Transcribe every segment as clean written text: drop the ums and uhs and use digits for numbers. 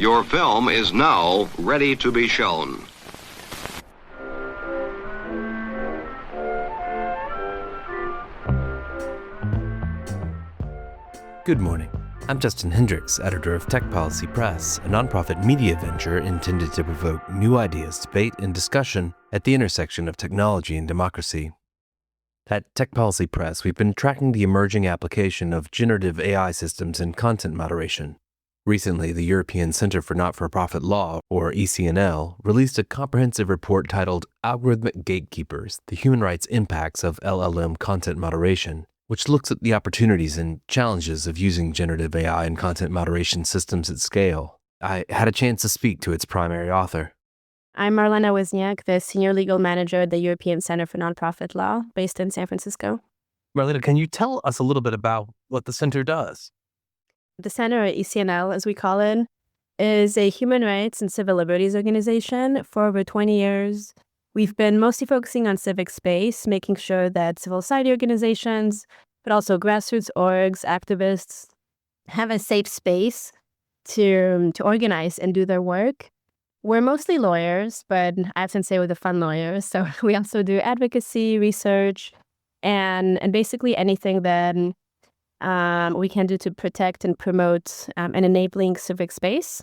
Your film is now ready to be shown. Good morning. I'm Justin Hendricks, editor of Tech Policy Press, a nonprofit media venture intended to provoke new ideas, debate, and discussion at the intersection of technology and democracy. At Tech Policy Press, we've been tracking the emerging application of generative AI systems in content moderation. Recently, the European Centre for Not-for-Profit Law, or ECNL, released a comprehensive report titled Algorithmic Gatekeepers: The Human Rights Impacts of LLM Content Moderation, which looks at the opportunities and challenges of using generative AI in content moderation systems at scale. I had a chance to speak to its primary author. I'm Marlena Wozniak, the Senior Legal Manager at the European Center for Nonprofit Law, based in San Francisco. Marlena, can you tell us a little bit about what the center does? The Center, or ECNL as we call it, is a human rights and civil liberties organization. For over 20 years, we've been mostly focusing on civic space, making sure that civil society organizations, but also grassroots orgs, activists, have a safe space to organize and do their work. We're mostly lawyers, but I often say we're the fun lawyers. So we also do advocacy, research, and basically anything that we can do to protect and promote an enabling civic space.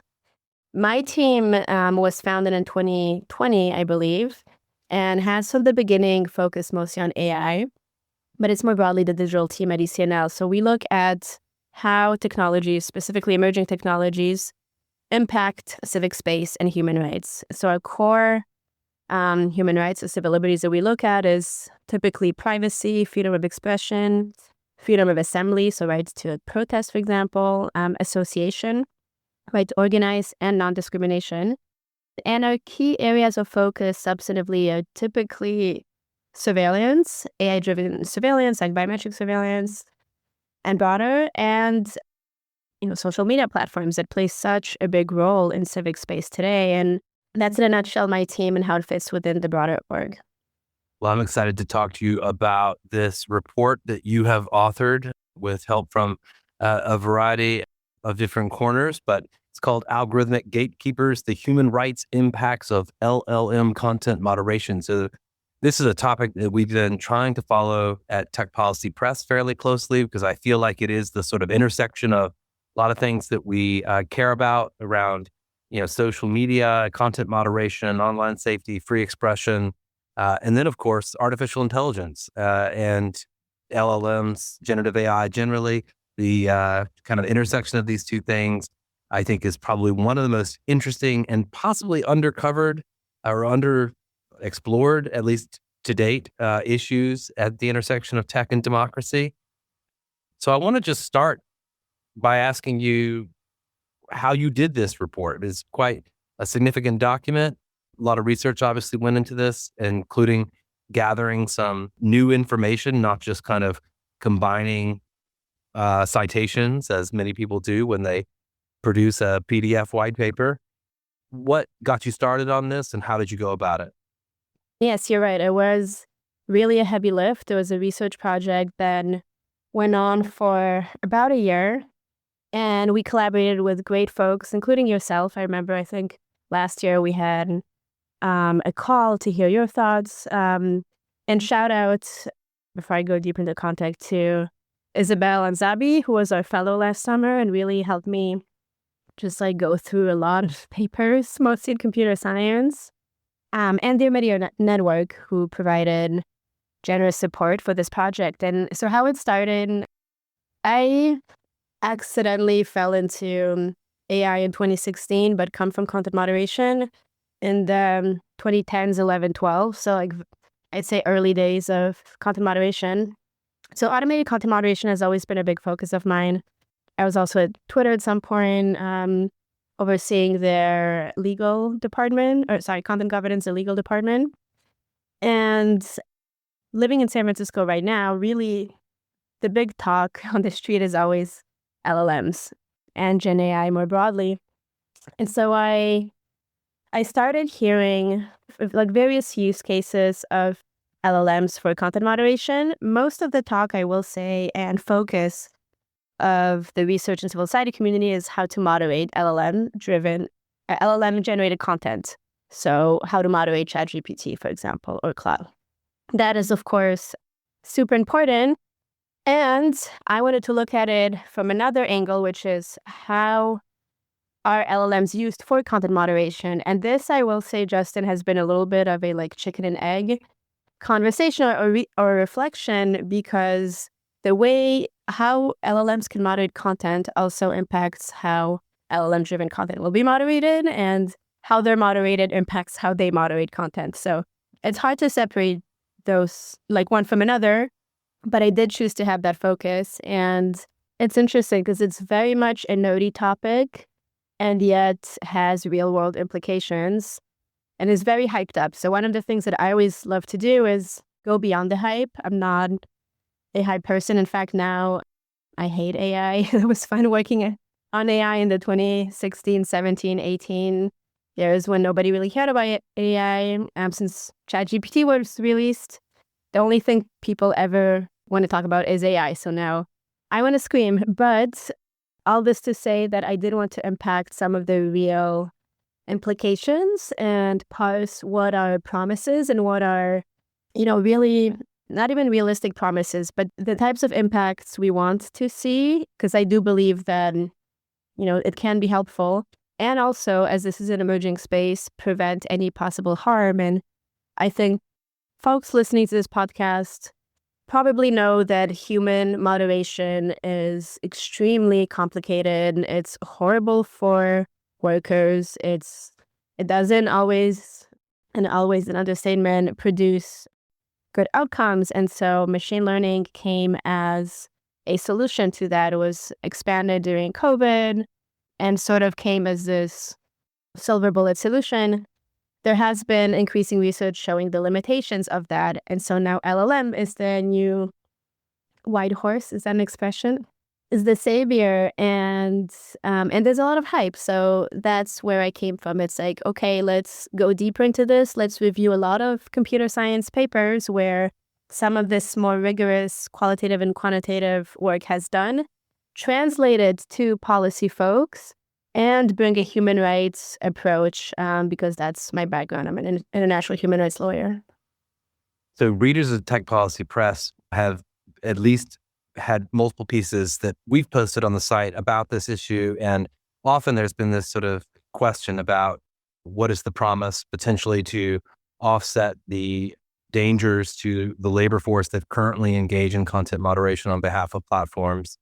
My team was founded in 2020, I believe, and has from the beginning focused mostly on AI, but it's more broadly the digital team at ECNL. So we look at how technologies, specifically emerging technologies, impact civic space and human rights. So our core human rights or civil liberties that we look at is typically privacy, freedom of expression, freedom of assembly, so rights to protest, for example, association, right to organize, and non-discrimination. And our key areas of focus substantively are typically surveillance, AI-driven surveillance, like biometric surveillance, and broader, and social media platforms that play such a big role in civic space today. And that's in a nutshell my team and how it fits within the broader org. Well, I'm excited to talk to you about this report that you have authored with help from a variety of different corners, but it's called Algorithmic Gatekeepers: The Human Rights Impacts of LLM Content Moderation. So this is a topic that we've been trying to follow at Tech Policy Press fairly closely, because I feel like it is the sort of intersection of a lot of things that we care about around, social media, content moderation, online safety, free expression, and then, of course, artificial intelligence and LLMs, generative AI generally. The kind of intersection of these two things, I think, is probably one of the most interesting and possibly undercovered or underexplored, at least to date, issues at the intersection of tech and democracy. So I want to just start by asking you how you did this report. It's quite a significant document. A lot of research obviously went into this, including gathering some new information, not just kind of combining citations, as many people do when they produce a PDF white paper. What got you started on this, and how did you go about it? Yes, you're right. It was really a heavy lift. It was a research project that went on for about a year, and we collaborated with great folks, including yourself. I remember, I think last year we had a call to hear your thoughts. And shout out, before I go deep into context, to Isabel Anzabi, who was our fellow last summer and really helped me just go through a lot of papers, mostly in computer science, and the Media Network, who provided generous support for this project. And so how it started, I accidentally fell into AI in 2016, but come from content moderation in the 2010s, 11, 12. So I'd say early days of content moderation. So automated content moderation has always been a big focus of mine. I was also at Twitter at some point, overseeing their content governance and legal department. And living in San Francisco right now, really the big talk on the street is always LLMs and Gen AI more broadly. And so I started hearing various use cases of LLMs for content moderation. Most of the talk, I will say, and focus of the research and civil society community is how to moderate LLM-generated content. So how to moderate ChatGPT, for example, or Cloud. That is, of course, super important. And I wanted to look at it from another angle, which is how are LLMs used for content moderation? And this, I will say, Justin, has been a little bit of a chicken and egg conversation or reflection, because the way how LLMs can moderate content also impacts how LLM-driven content will be moderated, and how they're moderated impacts how they moderate content. So it's hard to separate those one from another, but I did choose to have that focus. And it's interesting because it's very much a nerdy topic and yet has real-world implications and is very hyped up. So one of the things that I always love to do is go beyond the hype. I'm not a hype person. In fact, now I hate AI. It was fun working on AI in the 2016, 17, 18 years when nobody really cared about AI. Since ChatGPT was released, the only thing people ever want to talk about is AI. So now I want to scream. But all this to say that I did want to impact some of the real implications and parse what are promises and what are, really not even realistic promises, but the types of impacts we want to see, because I do believe that, it can be helpful. And also, as this is an emerging space, prevent any possible harm. And I think folks listening to this podcast probably know that human moderation is extremely complicated. It's horrible for workers. It doesn't always, and always an understatement, produce good outcomes. And so machine learning came as a solution to that. It was expanded during COVID and sort of came as this silver bullet solution. There has been increasing research showing the limitations of that. And so now LLM is the new white horse, is that an expression? Is the savior, and there's a lot of hype. So that's where I came from. It's like, okay, let's go deeper into this. Let's review a lot of computer science papers where some of this more rigorous qualitative and quantitative work has done, translate it to policy folks, and bring a human rights approach, because that's my background. I'm an international human rights lawyer. So readers of Tech Policy Press have at least had multiple pieces that we've posted on the site about this issue. And often there's been this sort of question about what is the promise potentially to offset the dangers to the labor force that currently engage in content moderation on behalf of platforms.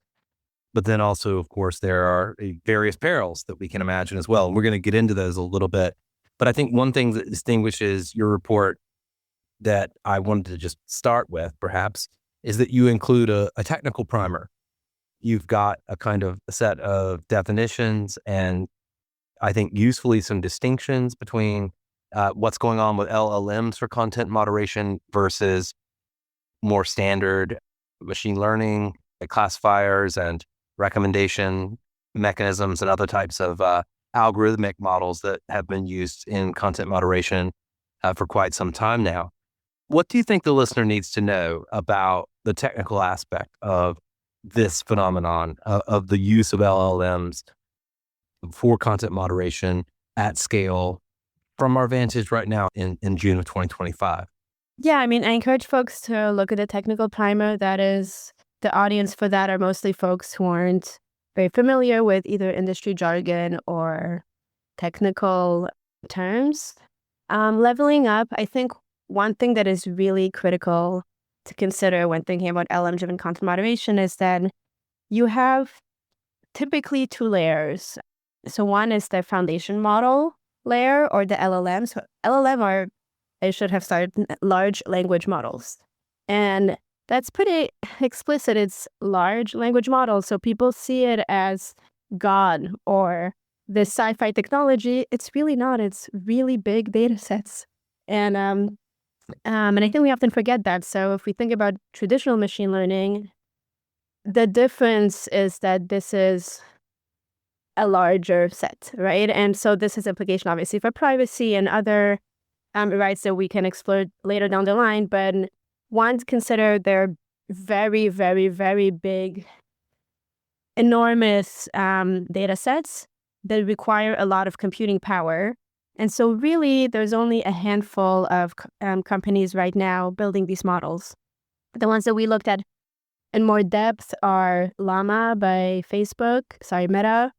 But then also, of course, there are various perils that we can imagine as well. And we're going to get into those a little bit. But I think one thing that distinguishes your report that I wanted to just start with, perhaps, is that you include a technical primer. You've got a kind of a set of definitions and I think usefully some distinctions between what's going on with LLMs for content moderation versus more standard machine learning classifiers and recommendation mechanisms and other types of algorithmic models that have been used in content moderation for quite some time now. What do you think the listener needs to know about the technical aspect of this phenomenon of the use of LLMs for content moderation at scale from our vantage right now in June of 2025? Yeah, I encourage folks to look at the technical primer. That is, the audience for that are mostly folks who aren't very familiar with either industry jargon or technical terms. Leveling up, I think one thing that is really critical to consider when thinking about LLM-driven content moderation is that you have typically two layers. So one is the foundation model layer, or the LLM. So LLM are, I should have started, large language models. And that's pretty explicit. It's large language models. So people see it as God or this sci-fi technology. It's really not. It's really big data sets. And I think we often forget that. So if we think about traditional machine learning, the difference is that this is a larger set, right? And so this has implication, obviously, for privacy and other rights that we can explore later down the line. But one, consider their very, very, very big enormous data sets that require a lot of computing power. And so really, there's only a handful of companies right now building these models. The ones that we looked at in more depth are Llama by Facebook, Meta,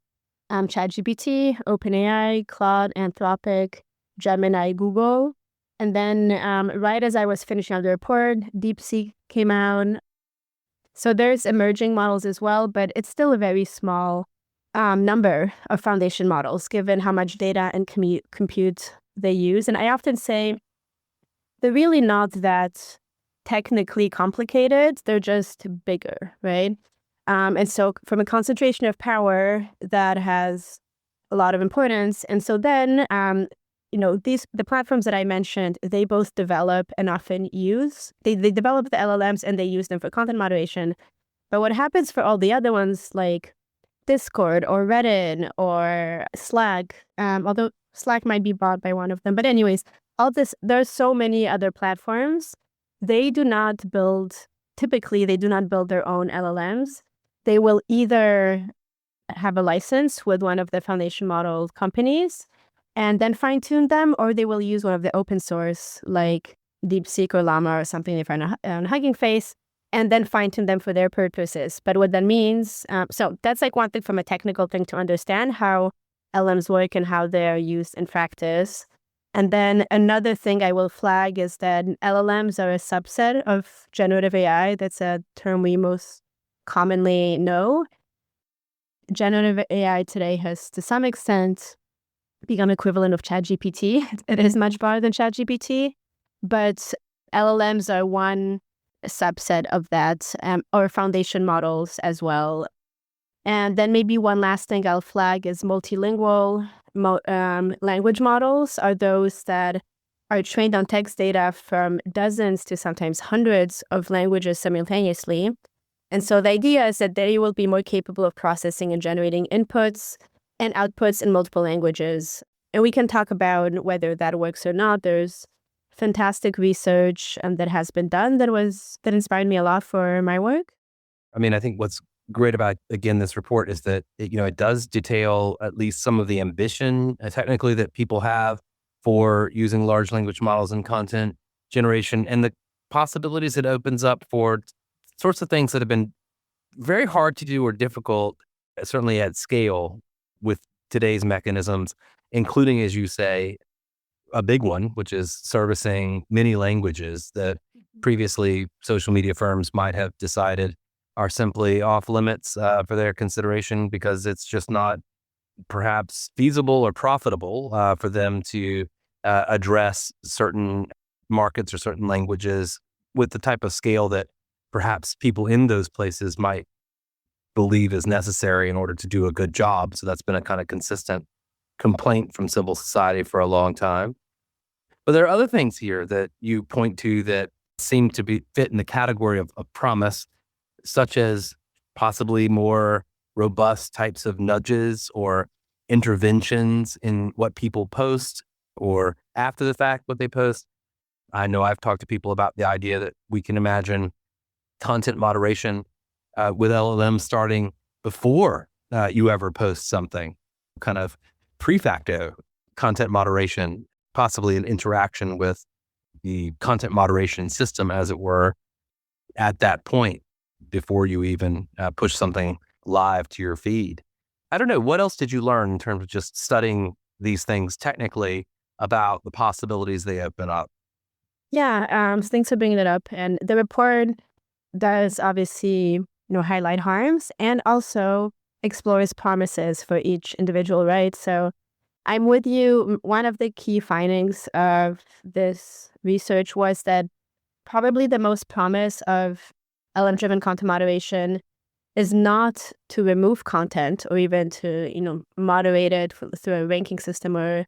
ChatGPT, OpenAI, Claude, Anthropic, Gemini, Google. And then right as I was finishing out the report, DeepSeek came out. So there's emerging models as well, but it's still a very small number of foundation models, given how much data and compute they use. And I often say they're really not that technically complicated. They're just bigger, right? And so from a concentration of power, that has a lot of importance. And so then, the platforms that I mentioned, they both develop and often use. They develop the LLMs and they use them for content moderation. But what happens for all the other ones, like Discord or Reddit or Slack, although Slack might be bought by one of them. But anyways, there's so many other platforms. Typically, they do not build their own LLMs. They will either have a license with one of the foundation model companies and then fine-tune them, or they will use one of the open source like DeepSeek or Llama or something they find on Hugging Face, and then fine-tune them for their purposes. But what that means, so that's like one thing from a technical thing to understand how LLMs work and how they're used in practice. And then another thing I will flag is that LLMs are a subset of generative AI. That's a term we most commonly know. Generative AI today has, to some extent, become equivalent of ChatGPT. It is much broader than ChatGPT, but LLMs are one subset of that, or foundation models as well. And then maybe one last thing I'll flag is multilingual language models are those that are trained on text data from dozens to sometimes hundreds of languages simultaneously. And so the idea is that they will be more capable of processing and generating inputs and outputs in multiple languages. And we can talk about whether that works or not. There's fantastic research that has been done that inspired me a lot for my work. I mean, I think what's great about, again, this report is that it does detail at least some of the ambition technically that people have for using large language models in content generation and the possibilities it opens up for sorts of things that have been very hard to do or difficult, certainly at scale with today's mechanisms, including, as you say, a big one, which is servicing many languages that previously social media firms might have decided are simply off limits for their consideration because it's just not perhaps feasible or profitable for them to address certain markets or certain languages with the type of scale that perhaps people in those places might believe is necessary in order to do a good job. So that's been a kind of consistent complaint from civil society for a long time. But there are other things here that you point to that seem to fit in the category of promise, such as possibly more robust types of nudges or interventions in what people post or after the fact what they post. I know I've talked to people about the idea that we can imagine content moderation with LLM starting before you ever post something, kind of pre-facto content moderation, possibly an interaction with the content moderation system, as it were, at that point before you even push something live to your feed. I don't know. What else did you learn in terms of just studying these things technically about the possibilities they open up? Yeah, so thanks for bringing it up. And the report does obviously, highlight harms and also explores promises for each individual, right? So I'm with you. One of the key findings of this research was that probably the most promise of LLM-driven content moderation is not to remove content or even to, moderate it through a ranking system or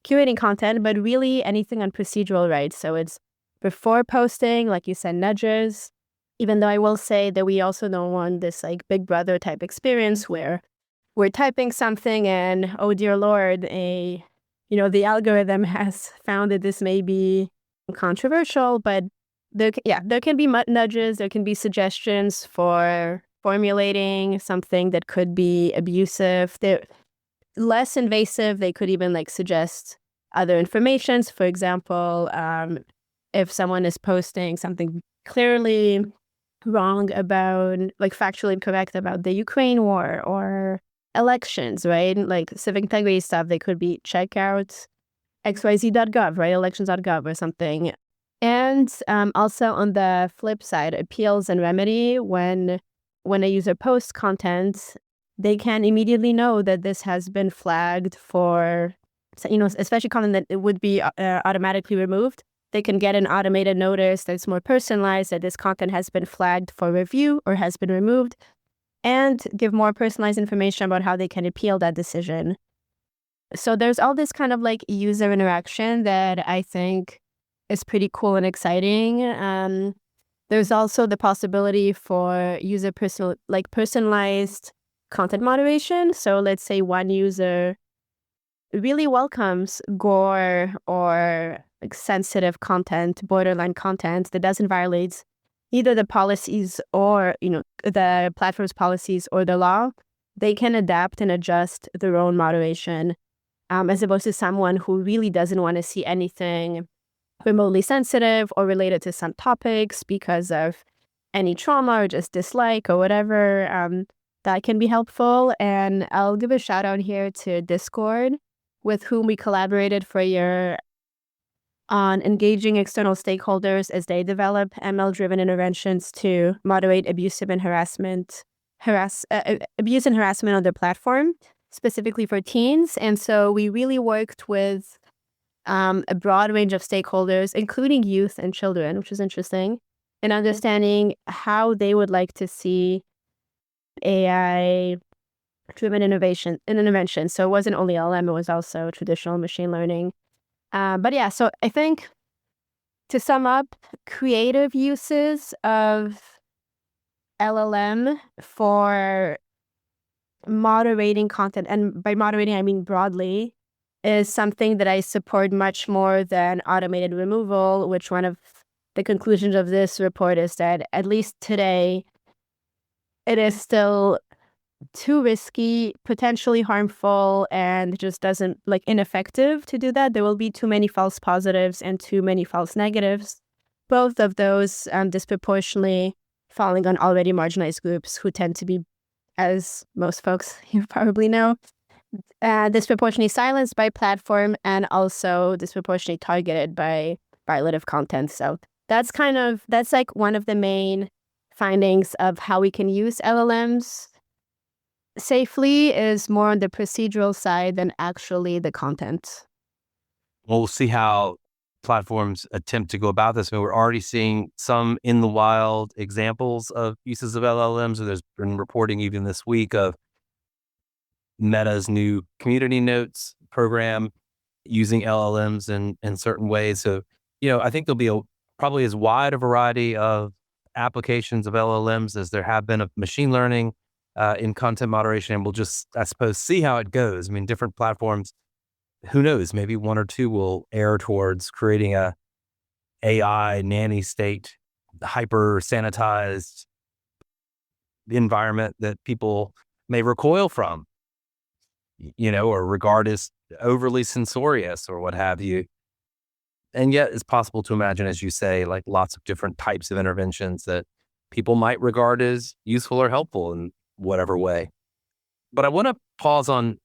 curating content, but really anything on procedural rights. So it's before posting, like you said, nudges, even though I will say that we also don't want this like Big Brother type experience where we're typing something and, oh dear Lord, the algorithm has found that this may be controversial, but there can be nudges, there can be suggestions for formulating something that could be abusive. They're less invasive. They could even suggest other informations. For example, if someone is posting something clearly wrong about, factually incorrect about the Ukraine war or elections, right? Civic integrity stuff, they could be check out xyz.gov, right? Elections.gov or something. And also on the flip side, appeals and remedy, when a user posts content, they can immediately know that this has been flagged for, especially content that it would be automatically removed. They can get an automated notice that's more personalized, that this content has been flagged for review or has been removed, and give more personalized information about how they can appeal that decision. So there's all this kind of user interaction that I think is pretty cool and exciting. There's also the possibility for user personalized content moderation. So let's say one user really welcomes gore or sensitive content, borderline content that doesn't violate either the policies or the platform's policies or the law. They can adapt and adjust their own moderation, as opposed to someone who really doesn't want to see anything remotely sensitive or related to some topics because of any trauma or just dislike or whatever. That can be helpful. And I'll give a shout out here to Discord, with whom we collaborated for a year on engaging external stakeholders as they develop ML-driven interventions to moderate abuse and harassment on their platform, specifically for teens. And so we really worked with a broad range of stakeholders, including youth and children, which is interesting, in understanding how they would like to see AI-driven intervention. So it wasn't only LLM, it was also traditional machine learning. But yeah, so I think, to sum up, creative uses of LLM for moderating content, and by moderating I mean broadly, is something that I support much more than automated removal, which one of the conclusions of this report is that, at least today, it is still too risky, potentially harmful, and just doesn't ineffective to do that. There will be too many false positives and too many false negatives. Both of those disproportionately falling on already marginalized groups who tend to be, as most folks you probably know, disproportionately silenced by platform and also disproportionately targeted by violative content. So that's one of the main findings of how we can use LLMs safely, is more on the procedural side than actually the content. We'll see how platforms attempt to go about this. I mean, we're already seeing some in the wild examples of uses of LLMs. There's been reporting even this week of Meta's new community notes program using LLMs in certain ways. So, I think there'll be probably as wide a variety of applications of LLMs as there have been of machine learning in content moderation. And we'll just, I suppose, see how it goes. I mean, different platforms, who knows, maybe one or two will err towards creating a AI nanny state, hyper sanitized environment that people may recoil from, or regard as overly censorious or what have you. And yet it's possible to imagine, as you say, lots of different types of interventions that people might regard as useful or helpful in whatever way. But I want to pause on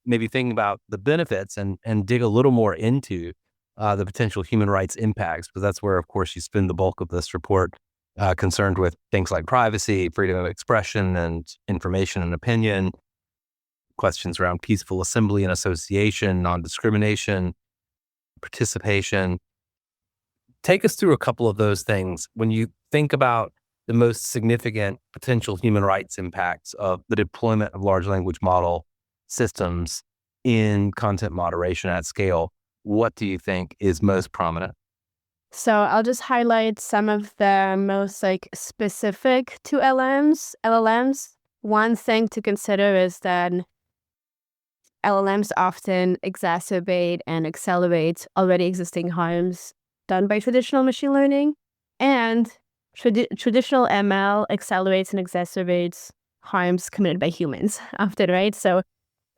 maybe thinking about the benefits and dig a little more into the potential human rights impacts, because that's where, of course, you spend the bulk of this report concerned with things like privacy, freedom of expression and information and opinion, questions around peaceful assembly and association, non-discrimination, participation. Take us through a couple of those things. When you think about the most significant potential human rights impacts of the deployment of large language model systems in content moderation at scale, what do you think is most prominent? So I'll just highlight some of the most specific to LLMs. One thing to consider is that LLMs often exacerbate and accelerate already existing harms done by traditional machine learning. And traditional ML accelerates and exacerbates harms committed by humans often, right? So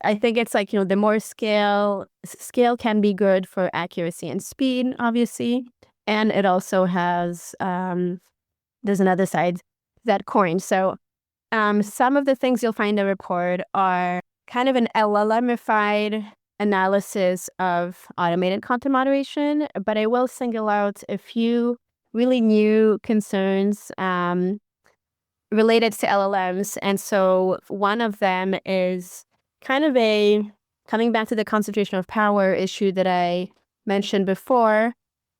I think it's like, the more scale can be good for accuracy and speed, obviously. And it also has, there's another side to that coin. So some of the things you'll find in the report are kind of an LLM-ified analysis of automated content moderation, but I will single out a few really new concerns related to LLMs. And so one of them is kind of coming back to the concentration of power issue that I mentioned before.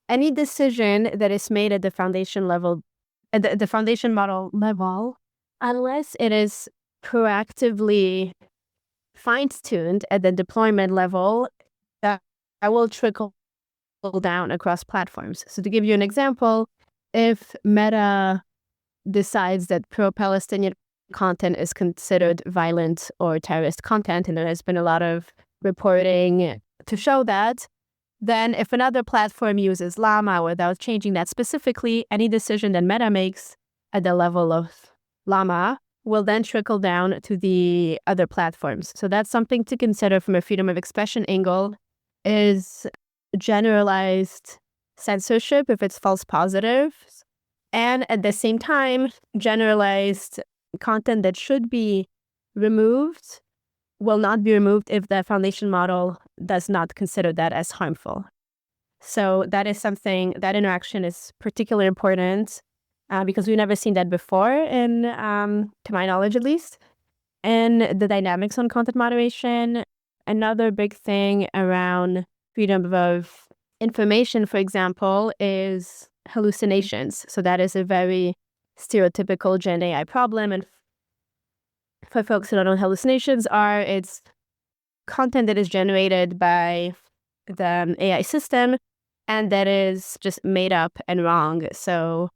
Any decision that is made at the foundation level, at the foundation model level, unless it is proactively fine-tuned at the deployment level, that will trickle down across platforms. So to give you an example, if Meta decides that pro-Palestinian content is considered violent or terrorist content, and there has been a lot of reporting to show that, then if another platform uses Llama without changing that specifically, any decision that Meta makes at the level of Llama will then trickle down to the other platforms. So that's something to consider from a freedom of expression angle, is generalized censorship if it's false positives, and at the same time, generalized content that should be removed will not be removed if the foundation model does not consider that as harmful. So that is something, that interaction is particularly important because we've never seen that before, and to my knowledge at least. And the dynamics on content moderation, another big thing around freedom of information, for example, is hallucinations. So that is a very stereotypical Gen AI problem. And for folks who don't know what hallucinations are, it's content that is generated by the AI system and that is just made up and wrong. So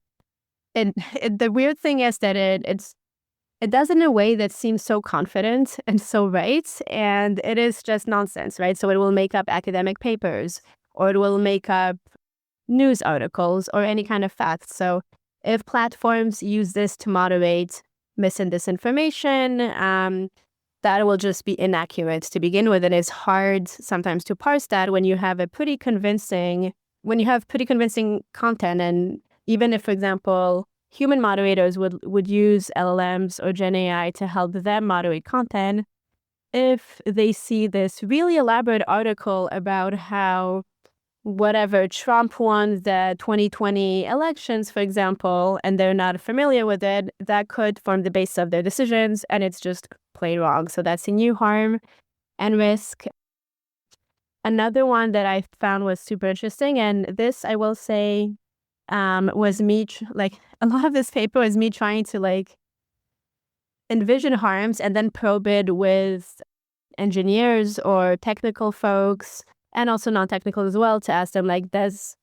the weird thing is that it does in a way that seems so confident and so right, and it is just nonsense, right? So it will make up academic papers, or it will make up news articles or any kind of facts. So if platforms use this to moderate mis and disinformation, that will just be inaccurate to begin with. And it's hard sometimes to parse that when you have pretty convincing content. And even if, for example, human moderators would use LLMs or Gen AI to help them moderate content, if they see this really elaborate article about how whatever Trump won the 2020 elections, for example, and they're not familiar with it, that could form the basis of their decisions, and it's just plain wrong. So that's a new harm and risk. Another one that I found was super interesting, and this, I will say, was me, a lot of this paper was me trying to envision harms and then probe it with engineers or technical folks, and also non-technical as well, to ask them, does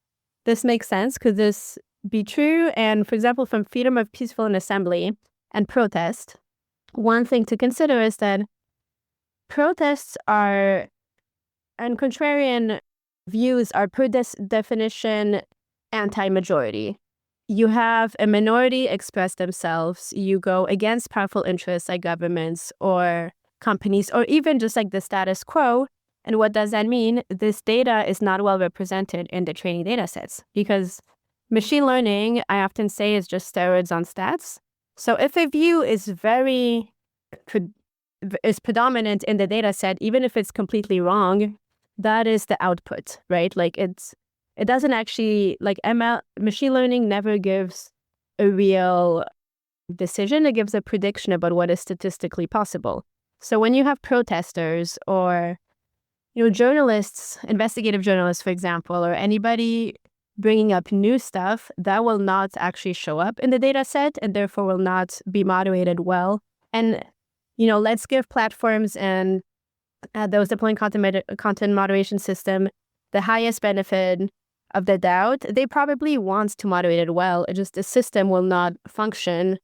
this make sense? Could this be true? And for example, from freedom of peaceful assembly and protest, one thing to consider is that protests are, and contrarian views are per definition anti-majority. You have a minority express themselves, you go against powerful interests like governments or companies, or even just the status quo. And what does that mean? This data is not well represented in the training data sets, because machine learning, I often say, is just steroids on stats. So if a view is predominant in the data set, even if it's completely wrong, that is the output, right? It doesn't actually, machine learning never gives a real decision. It gives a prediction about what is statistically possible. So when you have protesters or journalists, investigative journalists, for example, or anybody bringing up new stuff, that will not actually show up in the data set and therefore will not be moderated well. And, let's give platforms and those deploying content moderation system the highest benefit of the doubt. They probably want to moderate it well. It just the system will not function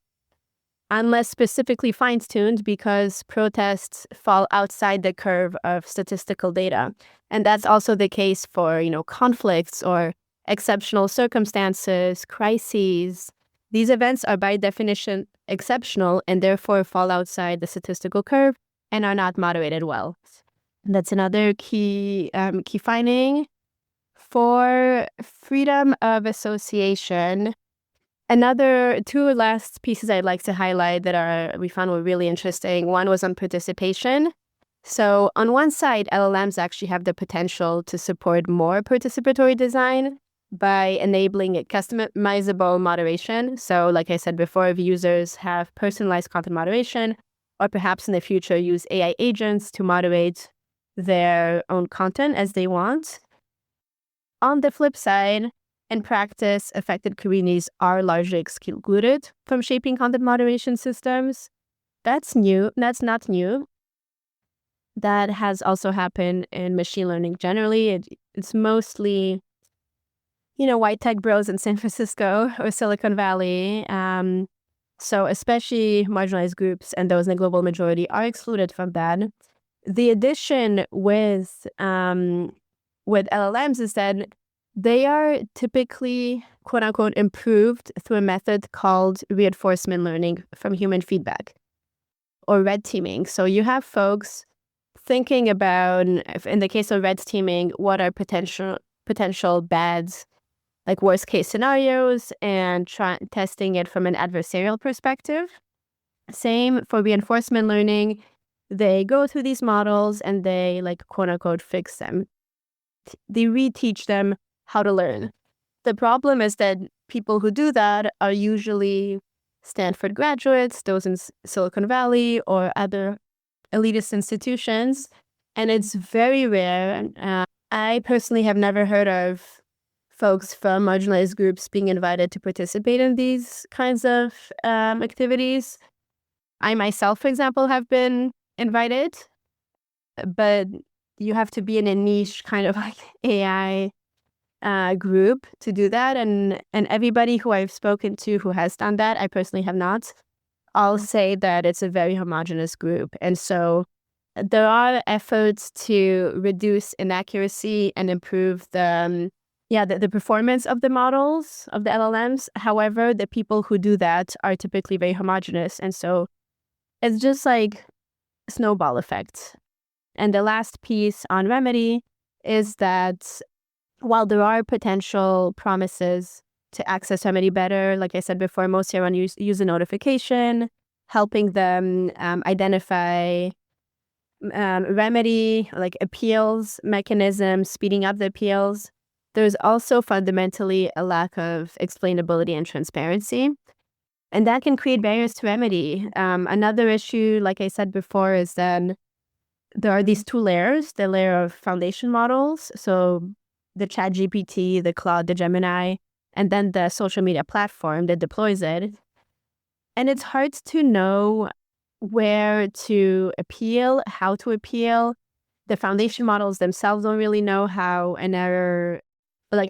unless specifically fine-tuned, because protests fall outside the curve of statistical data. And that's also the case for, conflicts or exceptional circumstances, crises, These events are by definition exceptional and therefore fall outside the statistical curve and are not moderated well. And that's another key finding. For freedom of association, another two last pieces I'd like to highlight that we found were really interesting. One was on participation. So on one side, LLMs actually have the potential to support more participatory design by enabling a customizable moderation. So like I said before, if users have personalized content moderation, or perhaps in the future use AI agents to moderate their own content as they want. On the flip side, in practice, affected communities are largely excluded from shaping content moderation systems. That's new. That's not new. That has also happened in machine learning generally. It's mostly, white tech bros in San Francisco or Silicon Valley. So especially marginalized groups and those in the global majority are excluded from that. The addition with LLMs is that they are typically, quote unquote, improved through a method called reinforcement learning from human feedback, or red teaming. So you have folks thinking about, in the case of red teaming, what are potential bad, like worst case scenarios, and testing it from an adversarial perspective. Same for reinforcement learning. They go through these models and they, like, quote unquote, fix them. They reteach them how to learn. The problem is that people who do that are usually Stanford graduates, those in Silicon Valley or other elitist institutions, and it's very rare. I personally have never heard of folks from marginalized groups being invited to participate in these kinds of activities. I myself, for example, have been invited, but you have to be in a niche kind of like AI group to do that. And everybody who I've spoken to who has done that, I personally have not, all say that it's a very homogenous group. And so there are efforts to reduce inaccuracy and improve the performance of the models, of the LLMs. However, the people who do that are typically very homogenous. And so it's just like a snowball effect. And the last piece on remedy is that while there are potential promises to access remedy better, like I said before, most around use a notification, helping them identify remedy, like appeals mechanisms, speeding up the appeals. There's also fundamentally a lack of explainability and transparency. And that can create barriers to remedy. Another issue, like I said before, is that there are these two layers, the layer of foundation models, so the ChatGPT, the Claude, the Gemini, and then the social media platform that deploys it. And it's hard to know where to appeal, how to appeal. The foundation models themselves don't really know how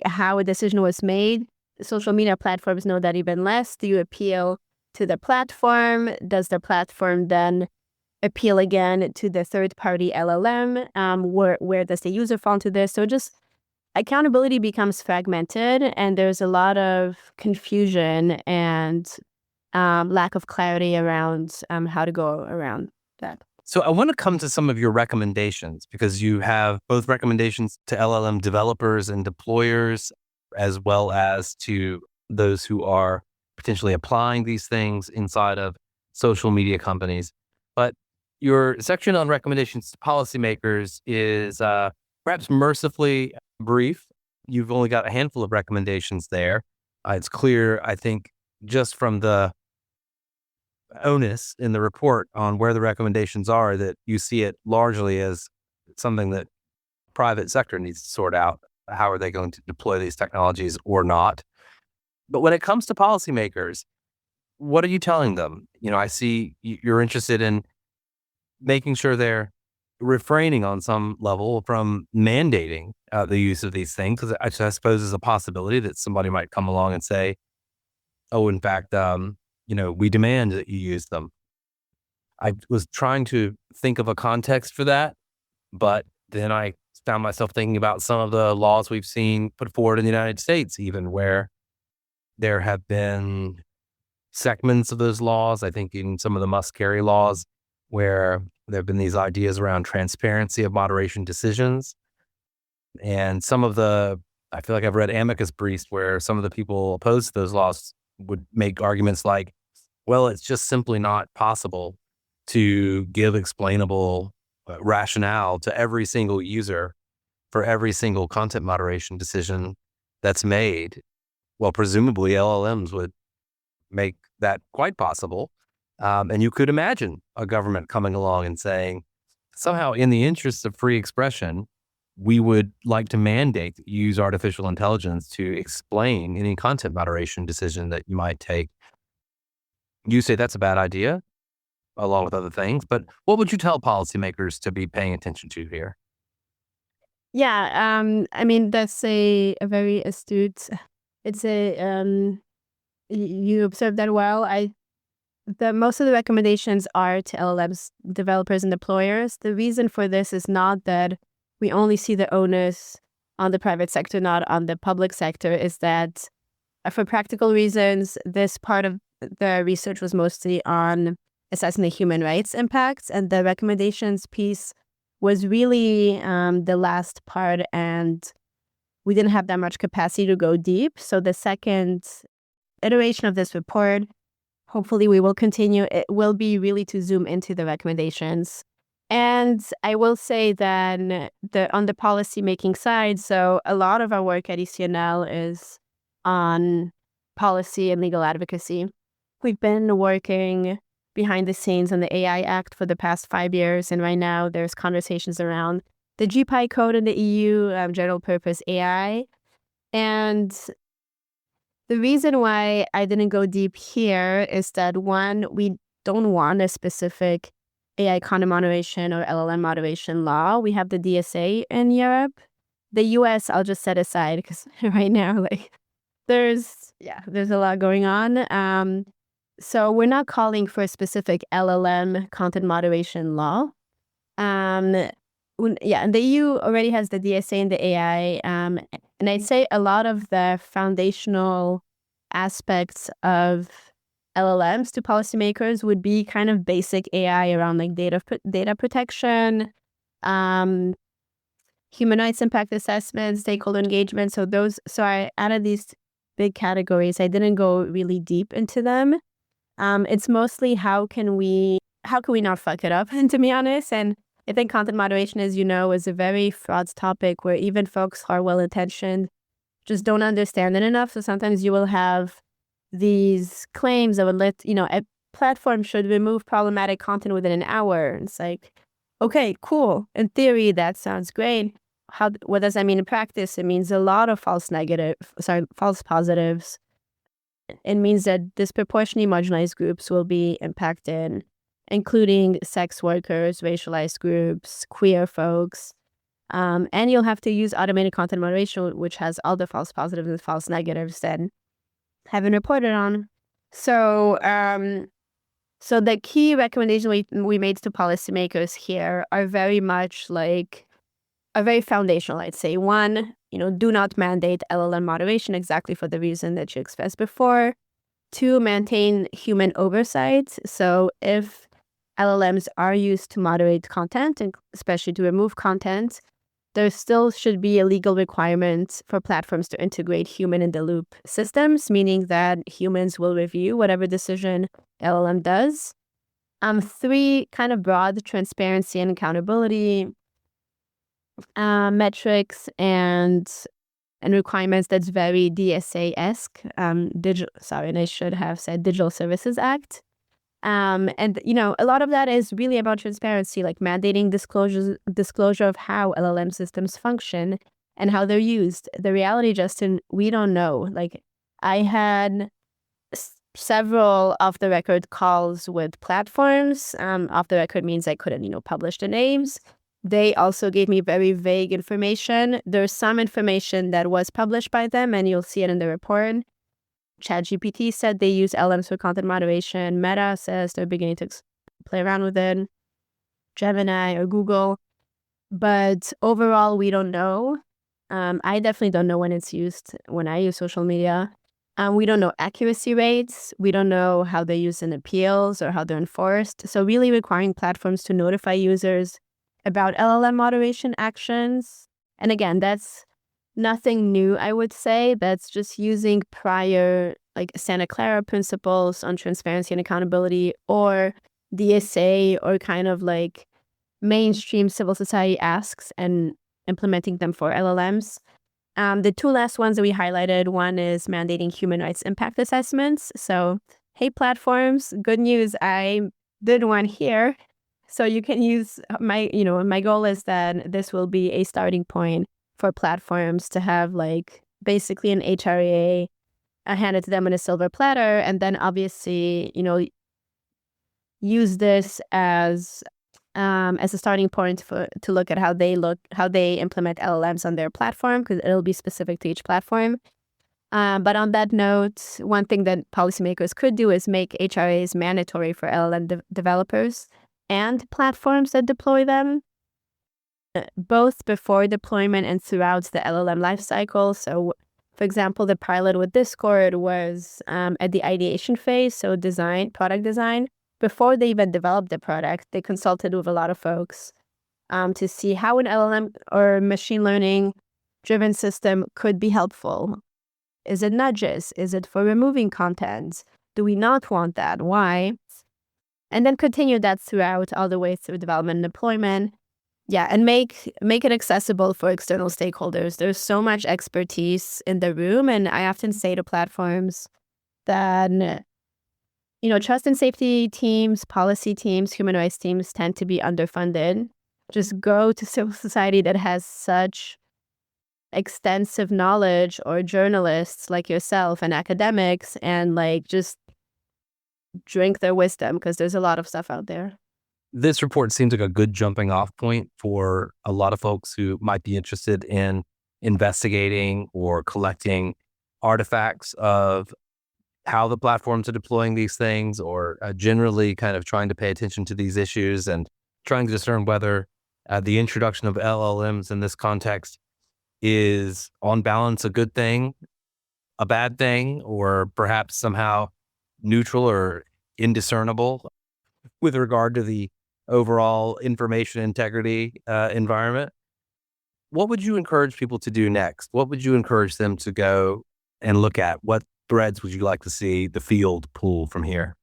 how a decision was made. The social media platforms know that even less. Do you appeal to the platform? Does the platform then appeal again to the third-party LLM? Where does the user fall into this? So just accountability becomes fragmented, and there's a lot of confusion and lack of clarity around how to go around that. So I want to come to some of your recommendations, because you have both recommendations to LLM developers and deployers, as well as to those who are potentially applying these things inside of social media companies. But your section on recommendations to policymakers is perhaps mercifully brief. You've only got a handful of recommendations there. It's clear, I think, just from the onus in the report on where the recommendations are, that you see it largely as something that private sector needs to sort out. How are they going to deploy these technologies or not? But when it comes to policymakers, what are you telling them? I see you're interested in making sure they're refraining on some level from mandating the use of these things, because I suppose there's a possibility that somebody might come along and say, oh, in fact, we demand that you use them. I was trying to think of a context for that, but then I found myself thinking about some of the laws we've seen put forward in the United States, even where there have been segments of those laws. I think in some of the must-carry laws where there have been these ideas around transparency of moderation decisions. And I feel like I've read amicus briefs where some of the people opposed to those laws would make arguments like, well, it's just simply not possible to give explainable rationale to every single user for every single content moderation decision that's made. Well, presumably LLMs would make that quite possible. And you could imagine a government coming along and saying, somehow in the interest of free expression, we would like to mandate that you use artificial intelligence to explain any content moderation decision that you might take. You say that's a bad idea, along with other things, but what would you tell policymakers to be paying attention to here? Yeah, I mean, that's a very astute. It's you observed that well. Most of the recommendations are to LLMs developers and deployers. The reason for this is not that we only see the onus on the private sector, not on the public sector, is that for practical reasons, this part of the research was mostly on assessing the human rights impacts, and the recommendations piece was really the last part, and we didn't have that much capacity to go deep. So the second iteration of this report, hopefully we will continue, it will be really to zoom into the recommendations. And I will say that on the policy making side, so a lot of our work at ECNL is on policy and legal advocacy. We've been working behind the scenes on the AI Act for the past 5 years, and right now there's conversations around the GPI code in the EU, general purpose AI. And the reason why I didn't go deep here is that, one, we don't want a specific AI content moderation or LLM moderation law. We have the DSA in Europe. The US, I'll just set aside because right now, there's a lot going on. So we're not calling for a specific LLM content moderation law. And the EU already has the DSA and the AI. And I'd say a lot of the foundational aspects of LLMs to policymakers would be kind of basic AI around data protection, human rights impact assessment, stakeholder engagement. So I added these big categories. I didn't go really deep into them. It's mostly how can we not fuck it up, to be honest. And I think content moderation, as you know, is a very fraught topic where even folks who are well-intentioned just don't understand it enough. So sometimes you will have these claims that would a platform should remove problematic content within an hour. And it's like, okay, cool. In theory, that sounds great. What does that mean in practice? It means a lot of false positives. It means that disproportionately marginalized groups will be impacted, including sex workers, racialized groups, queer folks. And you'll have to use automated content moderation, which has all the false positives and false negatives that have been reported on. So the key recommendation we made to policymakers here are very much are very foundational, I'd say. One, do not mandate LLM moderation exactly for the reason that you expressed before. Two, maintain human oversight. So if LLMs are used to moderate content, and especially to remove content, there still should be a legal requirement for platforms to integrate human-in-the-loop systems, meaning that humans will review whatever decision LLM does. Three, kind of broad transparency and accountability metrics and requirements that's very DSA-esque. And I should have said Digital Services Act. And a lot of that is really about transparency, like mandating disclosure of how LLM systems function and how they're used. The reality, Justin, we don't know. I had several off-the-record calls with platforms. Off-the-record means I couldn't, publish the names. They also gave me very vague information. There's some information that was published by them, and you'll see it in the report. ChatGPT said they use LLMs for content moderation. Meta says they're beginning to play around with it. Gemini or Google. But overall, we don't know. I definitely don't know when it's used when I use social media. We don't know accuracy rates. We don't know how they're used in appeals or how they're enforced. So really requiring platforms to notify users about LLM moderation actions. And again, that's nothing new, I would say. That's just using prior like Santa Clara principles on transparency and accountability, or DSA, or kind of like mainstream civil society asks and implementing them for LLMs. The two last ones that we highlighted, one is mandating human rights impact assessments. So, hey, platforms, good news, I did one here. So you can use my goal is that this will be a starting point for platforms to have like basically an HRA handed to them on a silver platter, and then obviously, use this as a starting point to look at how they implement LLMs on their platform, because it'll be specific to each platform. But on that note, one thing that policymakers could do is make HRAs mandatory for LLM developers and platforms that deploy them, both before deployment and throughout the LLM lifecycle. So, for example, the pilot with Discord was at the ideation phase, so product design. Before they even developed the product, they consulted with a lot of folks to see how an LLM or machine learning driven system could be helpful. Is it nudges? Is it for removing content? Do we not want that? Why? And then continue that throughout, all the way through development and deployment. Yeah, and make it accessible for external stakeholders. There's so much expertise in the room, and I often say to platforms that trust and safety teams, policy teams, human rights teams tend to be underfunded. Just go to civil society that has such extensive knowledge, or journalists like yourself and academics, and like just drink their wisdom, because there's a lot of stuff out there. This report seems like a good jumping off point for a lot of folks who might be interested in investigating or collecting artifacts of how the platforms are deploying these things, or generally kind of trying to pay attention to these issues and trying to discern whether the introduction of LLMs in this context is on balance a good thing, a bad thing, or perhaps somehow neutral or indiscernible with regard to the overall information integrity environment. What would you encourage people to do next? What would you encourage them to go and look at? What threads would you like to see the field pull from here?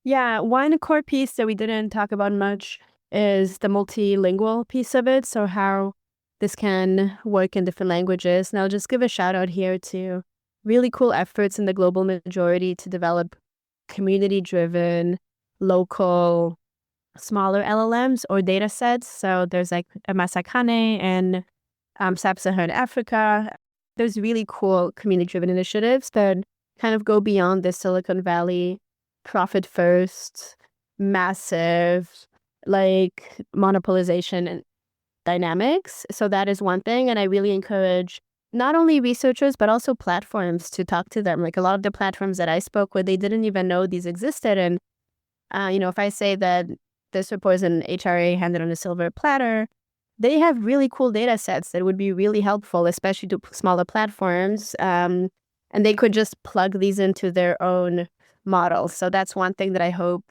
Yeah, one core piece that we didn't talk about much is the multilingual piece of it. So how this can work in different languages. And I'll just give a shout out here to really cool efforts in the global majority to develop community-driven, local, smaller LLMs or data sets. So there's like Masakane in Sub-Saharan Africa. There's really cool community-driven initiatives that kind of go beyond the Silicon Valley profit-first, massive, like monopolization and dynamics. So that is one thing. And I really encourage not only researchers, but also platforms to talk to them. Like a lot of the platforms that I spoke with, they didn't even know these existed. And, if I say that this report is an HRA handed on a silver platter, they have really cool data sets that would be really helpful, especially to smaller platforms. And they could just plug these into their own models. So that's one thing that I hope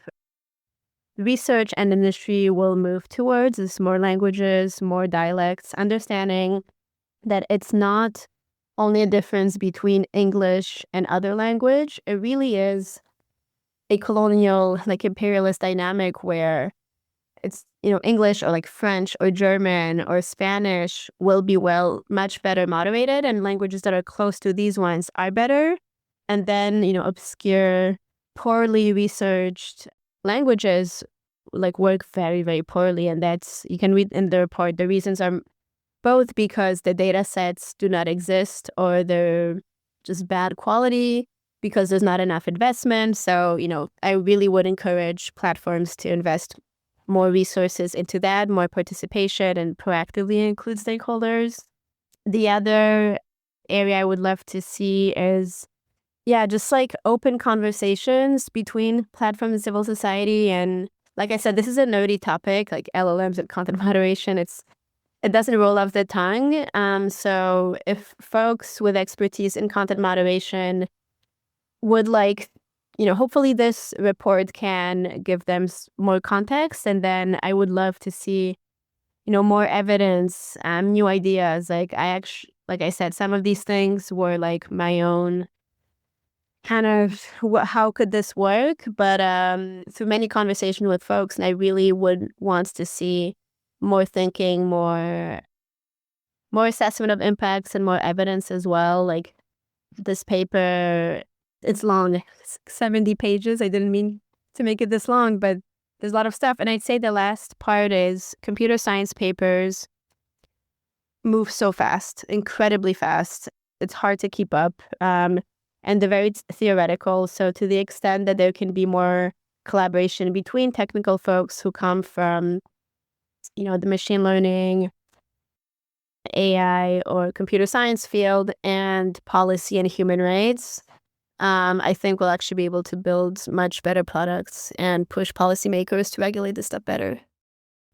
research and industry will move towards, is more languages, more dialects, understanding that it's not only a difference between English and other language. It really is a colonial, like imperialist dynamic where it's, English or like French or German or Spanish will be much better moderated, and languages that are close to these ones are better. And then, obscure, poorly researched languages like work very, very poorly. And that's, you can read in the report, the reasons are both because the data sets do not exist, or they're just bad quality because there's not enough investment. So, I really would encourage platforms to invest more resources into that, more participation, and proactively include stakeholders. The other area I would love to see is, just like open conversations between platforms and civil society. And like I said, this is a nerdy topic, like LLMs and content moderation. It's it doesn't roll off the tongue. So if folks with expertise in content moderation would like, hopefully this report can give them more context. And then I would love to see, more evidence, new ideas. Like like I said, some of these things were like my own kind of how could this work? But through many conversation with folks, and I really would want to see more thinking, more assessment of impacts and more evidence as well. Like this paper, it's long, it's 70 pages. I didn't mean to make it this long, but there's a lot of stuff. And I'd say the last part is computer science papers move so fast, incredibly fast. It's hard to keep up. And they're very theoretical. So to the extent that there can be more collaboration between technical folks who come from, the machine learning, AI, or computer science field and policy and human rights, I think we'll actually be able to build much better products and push policymakers to regulate this stuff better.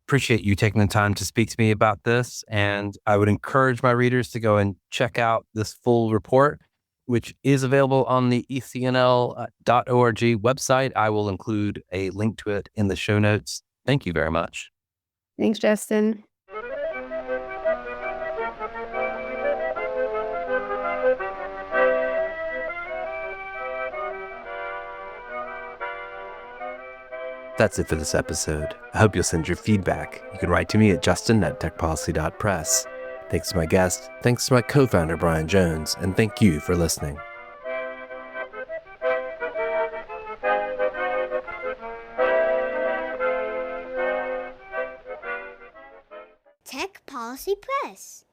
Appreciate you taking the time to speak to me about this. And I would encourage my readers to go and check out this full report, which is available on the ecnl.org website. I will include a link to it in the show notes. Thank you very much. Thanks, Justin. That's it for this episode. I hope you'll send your feedback. You can write to me at justin@techpolicy.press. Thanks to my guest, thanks to my co-founder, Brian Jones, and thank you for listening. Tech Policy Press.